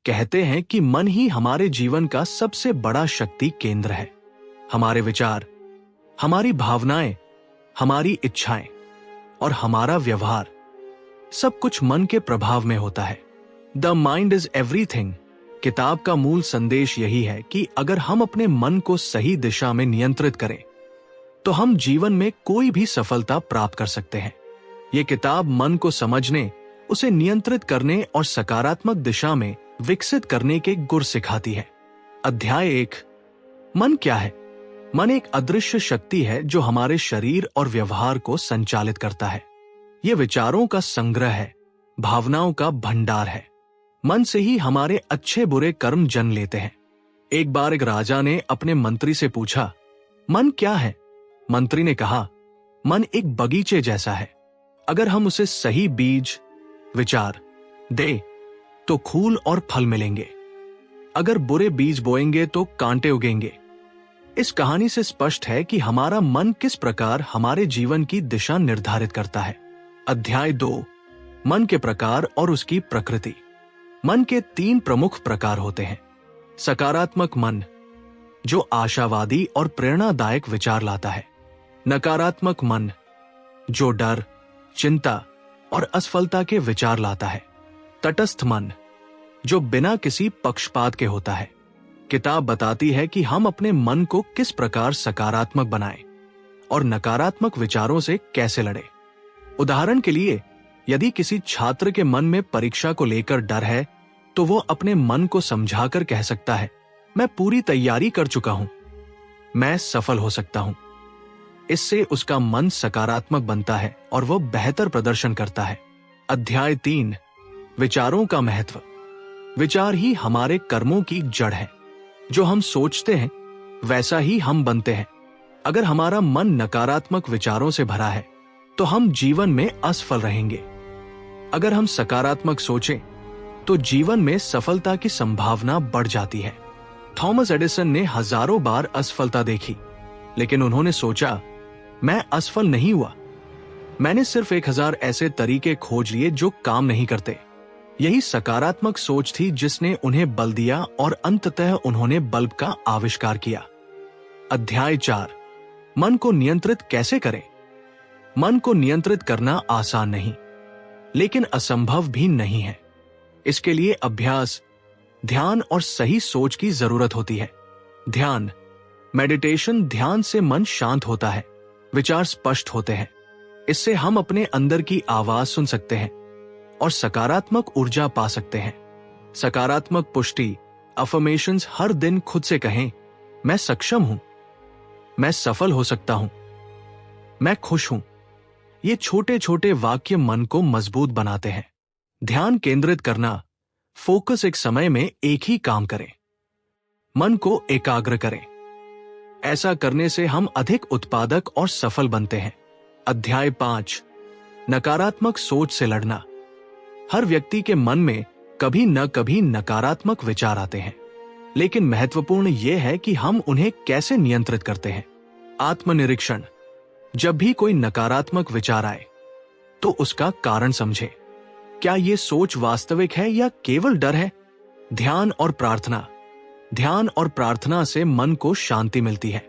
कहते हैं कि मन ही हमारे जीवन का सबसे बड़ा शक्ति केंद्र है। हमारे विचार, हमारी भावनाएं, हमारी इच्छाएं और हमारा व्यवहार सब कुछ मन के प्रभाव में होता है। द माइंड इज एवरीथिंग किताब का मूल संदेश यही है कि अगर हम अपने मन को सही दिशा में नियंत्रित करें तो हम जीवन में कोई भी सफलता प्राप्त कर सकते हैं। ये किताब मन को समझने, उसे नियंत्रित करने और सकारात्मक दिशा में विकसित करने के गुर सिखाती है। अध्याय 1, मन क्या है? मन एक अदृश्य शक्ति है जो हमारे शरीर और व्यवहार को संचालित करता है। ये विचारों का संग्रह है, भावनाओं का भंडार है। मन से ही हमारे अच्छे बुरे कर्म जन्म लेते हैं। एक बार एक राजा ने अपने मंत्री से पूछा, मन क्या है? मंत्री ने कहा, मन एक बगीचे जैसा है। अगर हम उसे सही बीज, विचार दे तो फूल और फल मिलेंगे। अगर बुरे बीज बोएंगे तो कांटे उगेंगे। इस कहानी से स्पष्ट है कि हमारा मन किस प्रकार हमारे जीवन की दिशा निर्धारित करता है। अध्याय 2, मन के प्रकार और उसकी प्रकृति। मन के 3 प्रमुख प्रकार होते हैं। सकारात्मक मन, जो आशावादी और प्रेरणादायक विचार लाता है। नकारात्मक मन, जो डर, चिंता और असफलता के विचार लाता है। तटस्थ मन, जो बिना किसी पक्षपात के होता है। किताब बताती है कि हम अपने मन को किस प्रकार सकारात्मक बनाएं और नकारात्मक विचारों से कैसे लड़ें। उदाहरण के लिए, यदि किसी छात्र के मन में परीक्षा को लेकर डर है तो वो अपने मन को समझाकर कह सकता है, मैं पूरी तैयारी कर चुका हूं, मैं सफल हो सकता हूं। इससे उसका मन सकारात्मक बनता है और वो बेहतर प्रदर्शन करता है। अध्याय 3, विचारों का महत्व। विचार ही हमारे कर्मों की जड़ है। जो हम सोचते हैं वैसा ही हम बनते हैं। अगर हमारा मन नकारात्मक विचारों से भरा है तो हम जीवन में असफल रहेंगे। अगर हम सकारात्मक सोचें तो जीवन में सफलता की संभावना बढ़ जाती है। थॉमस एडिसन ने हजारों बार असफलता देखी, लेकिन उन्होंने सोचा, मैं असफल नहीं हुआ। मैंने सिर्फ 1000 ऐसे तरीके खोज लिए जो काम नहीं करते। यही सकारात्मक सोच थी जिसने उन्हें बल दिया और अंततः उन्होंने बल्ब का आविष्कार किया। अध्याय 4, मन को नियंत्रित कैसे करें? मन को नियंत्रित करना आसान नहीं, लेकिन असंभव भी नहीं है। इसके लिए अभ्यास, ध्यान और सही सोच की जरूरत होती है। ध्यान, मेडिटेशन, ध्यान से मन शांत होता है, विचार स्पष्ट होते हैं। इससे हम अपने अंदर की आवाज सुन सकते हैं और सकारात्मक ऊर्जा पा सकते हैं। सकारात्मक पुष्टि, अफर्मेशंस हर दिन खुद से कहें, मैं सक्षम हूं, मैं सफल हो सकता हूं, मैं खुश हूं। ये छोटे छोटे वाक्य मन को मजबूत बनाते हैं। ध्यान केंद्रित करना, फोकस, एक समय में एक ही काम करें। मन को एकाग्र करें। ऐसा करने से हम अधिक उत्पादक और सफल बनते हैं। अध्याय 5, नकारात्मक सोच से लड़ना। हर व्यक्ति के मन में कभी न कभी नकारात्मक विचार आते हैं, लेकिन महत्वपूर्ण यह है कि हम उन्हें कैसे नियंत्रित करते हैं। आत्मनिरीक्षण, जब भी कोई नकारात्मक विचार आए तो उसका कारण समझें। क्या यह सोच वास्तविक है या केवल डर है? ध्यान और प्रार्थना। ध्यान और प्रार्थना से मन को शांति मिलती है।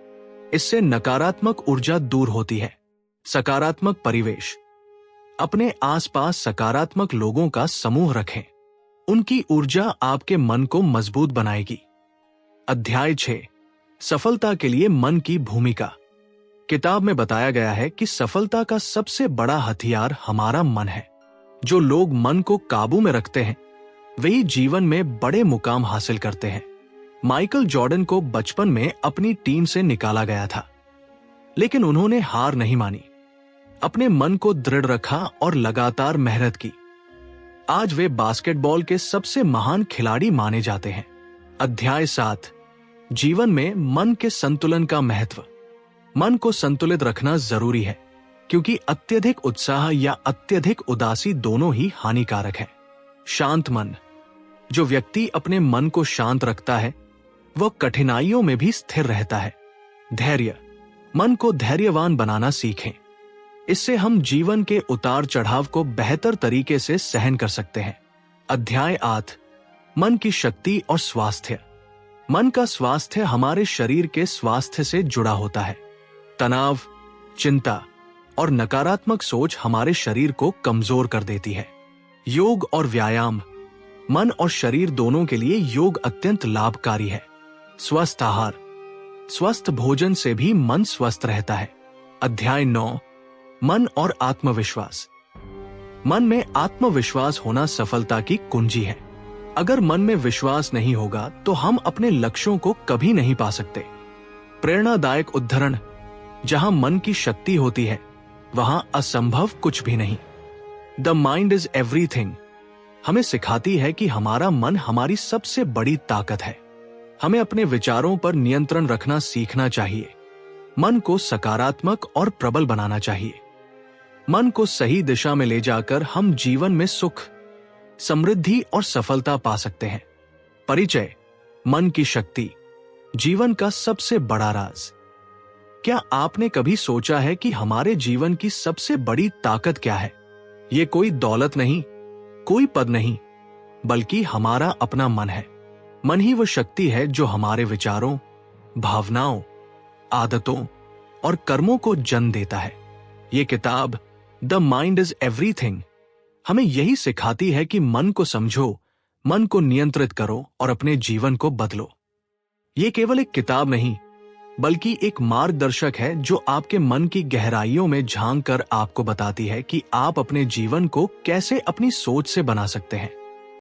इससे नकारात्मक ऊर्जा दूर होती है। सकारात्मक परिवेश, अपने आसपास सकारात्मक लोगों का समूह रखें। उनकी ऊर्जा आपके मन को मजबूत बनाएगी। अध्याय 6, सफलता के लिए मन की भूमिका। किताब में बताया गया है कि सफलता का सबसे बड़ा हथियार हमारा मन है। जो लोग मन को काबू में रखते हैं वही जीवन में बड़े मुकाम हासिल करते हैं। माइकल जॉर्डन को बचपन में अपनी टीम से निकाला गया था, लेकिन उन्होंने हार नहीं मानी। अपने मन को दृढ़ रखा और लगातार मेहनत की। आज वे बास्केटबॉल के सबसे महान खिलाड़ी माने जाते हैं। अध्याय 7, जीवन में मन के संतुलन का महत्व। मन को संतुलित रखना जरूरी है, क्योंकि अत्यधिक उत्साह या अत्यधिक उदासी दोनों ही हानिकारक है। शांत मन, जो व्यक्ति अपने मन को शांत रखता है वह कठिनाइयों में भी स्थिर रहता है। धैर्य, मन को धैर्यवान बनाना सीखें। इससे हम जीवन के उतार चढ़ाव को बेहतर तरीके से सहन कर सकते हैं। अध्याय 8, मन की शक्ति और स्वास्थ्य। मन का स्वास्थ्य हमारे शरीर के स्वास्थ्य से जुड़ा होता है। तनाव, चिंता और नकारात्मक सोच हमारे शरीर को कमजोर कर देती है। योग और व्यायाम। मन और शरीर दोनों के लिए योग अत्यंत लाभकारी है। स्वस्थ आहार, स्वस्थ भोजन से भी मन स्वस्थ रहता है। अध्याय 9, मन और आत्मविश्वास। मन में आत्मविश्वास होना सफलता की कुंजी है। अगर मन में विश्वास नहीं होगा तो हम अपने लक्ष्यों को कभी नहीं पा सकते। प्रेरणादायक उद्धरण, जहां मन की शक्ति होती है वहां असंभव कुछ भी नहीं। द माइंड इज एवरीथिंग हमें सिखाती है कि हमारा मन हमारी सबसे बड़ी ताकत है। हमें अपने विचारों पर नियंत्रण रखना सीखना चाहिए। मन को सकारात्मक और प्रबल बनाना चाहिए। मन को सही दिशा में ले जाकर हम जीवन में सुख, समृद्धि और सफलता पा सकते हैं। परिचय, मन की शक्ति, जीवन का सबसे बड़ा राज। क्या आपने कभी सोचा है कि हमारे जीवन की सबसे बड़ी ताकत क्या है? ये कोई दौलत नहीं, कोई पद नहीं, बल्कि हमारा अपना मन है। मन ही वो शक्ति है जो हमारे विचारों, भावनाओं, आदतों और कर्मों को जन्म देता है। ये किताब द माइंड इज एवरीथिंग हमें यही सिखाती है कि मन को समझो, मन को नियंत्रित करो और अपने जीवन को बदलो। ये केवल एक किताब नहीं, बल्कि एक मार्गदर्शक है जो आपके मन की गहराइयों में झांक कर आपको बताती है कि आप अपने जीवन को कैसे अपनी सोच से बना सकते हैं।